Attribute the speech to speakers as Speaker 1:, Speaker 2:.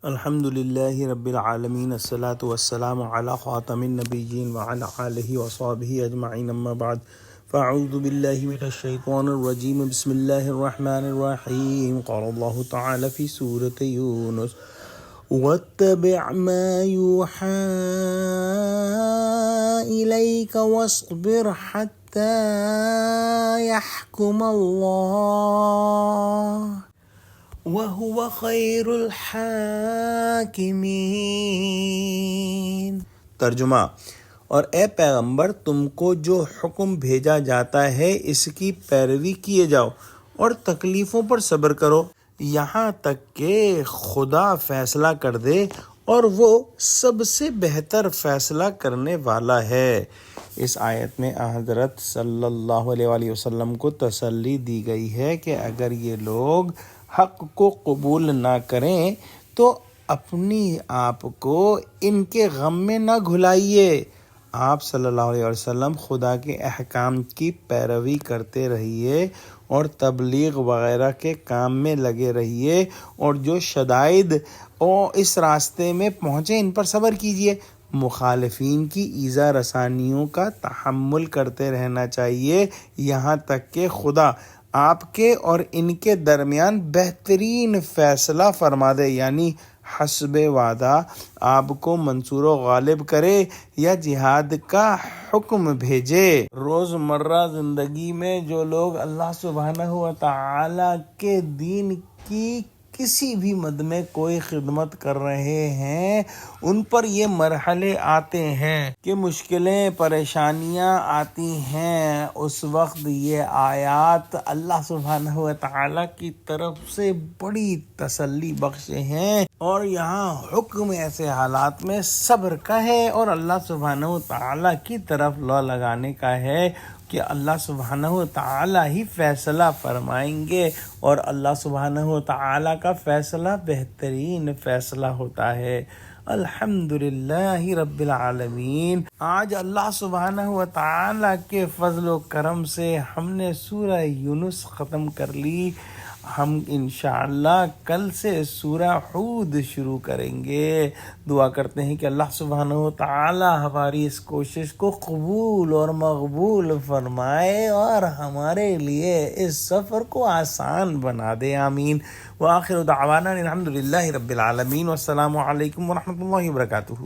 Speaker 1: الحمد للہ رب العالمین، الصلاۃ والسلام علی خاتم النبیین وعلی آلہ وصحبہ اجمعین، اما بعد فاعوذ باللہ من الشیطان الرجیم، بسم اللہ الرحمن الرحیم۔ قال اللہ تعالی فی سورۃ یونس واتبع ما یوحی الیک واصبر حتی یحکم اللہ وَهُوَ خَيْرُ الْحَاكِمِينَ۔ ترجمہ: اور اے پیغمبر، تم کو جو حکم بھیجا جاتا ہے اس کی پیروی کیے جاؤ اور تکلیفوں پر صبر کرو یہاں تک کہ خدا فیصلہ کر دے، اور وہ سب سے بہتر فیصلہ کرنے والا ہے۔ اس آیت میں حضرت صلی اللہ علیہ وآلہ وسلم کو تسلی دی گئی ہے کہ اگر یہ لوگ حق کو قبول نہ کریں تو اپنی آپ کو ان کے غم میں نہ گھلائیے۔ آپ صلی اللہ علیہ وسلم خدا کے احکام کی پیروی کرتے رہیے اور تبلیغ وغیرہ کے کام میں لگے رہیے، اور جو شدائد اس راستے میں پہنچے ان پر صبر کیجیے۔ مخالفین کی ایذا رسانیوں کا تحمل کرتے رہنا چاہیے یہاں تک کہ خدا آپ کے اور ان کے درمیان بہترین فیصلہ فرما دے، یعنی حسب وعدہ آپ کو منصور و غالب کرے یا جہاد کا حکم بھیجے۔ روزمرہ زندگی میں جو لوگ اللہ سبحانہ و تعالی کے دین کی کسی بھی مد میں کوئی خدمت کر رہے ہیں، ان پر یہ مرحلے آتے ہیں کہ مشکلیں پریشانیاں آتی ہیں۔ اس وقت یہ آیات اللہ سبحانہ و تعالیٰ کی طرف سے بڑی تسلی بخش ہیں، اور یہاں حکم ایسے حالات میں صبر کا ہے اور اللہ سبحانہ و تعالیٰ کی طرف لو لگانے کا ہے کہ اللہ سبحانہ و تعالیٰ ہی فیصلہ فرمائیں گے، اور اللہ سبحانہ و تعالیٰ کا فیصلہ بہترین فیصلہ ہوتا ہے۔ الحمدللہ رب العالمین۔ آج اللہ سبحانہ و تعالیٰ کے فضل و کرم سے ہم نے سورہ یونس ختم کر لی۔ ہم انشاءاللہ کل سے سورہ ہود شروع کریں گے۔ دعا کرتے ہیں کہ اللہ سبحانہ و تعالی ہماری اس کوشش کو قبول اور مقبول فرمائے اور ہمارے لیے اس سفر کو آسان بنا دے، آمین۔ وآخر دعوانا الحمدللہ رب العالمین، والسلام علیکم ورحمۃ اللہ وبرکاتہ۔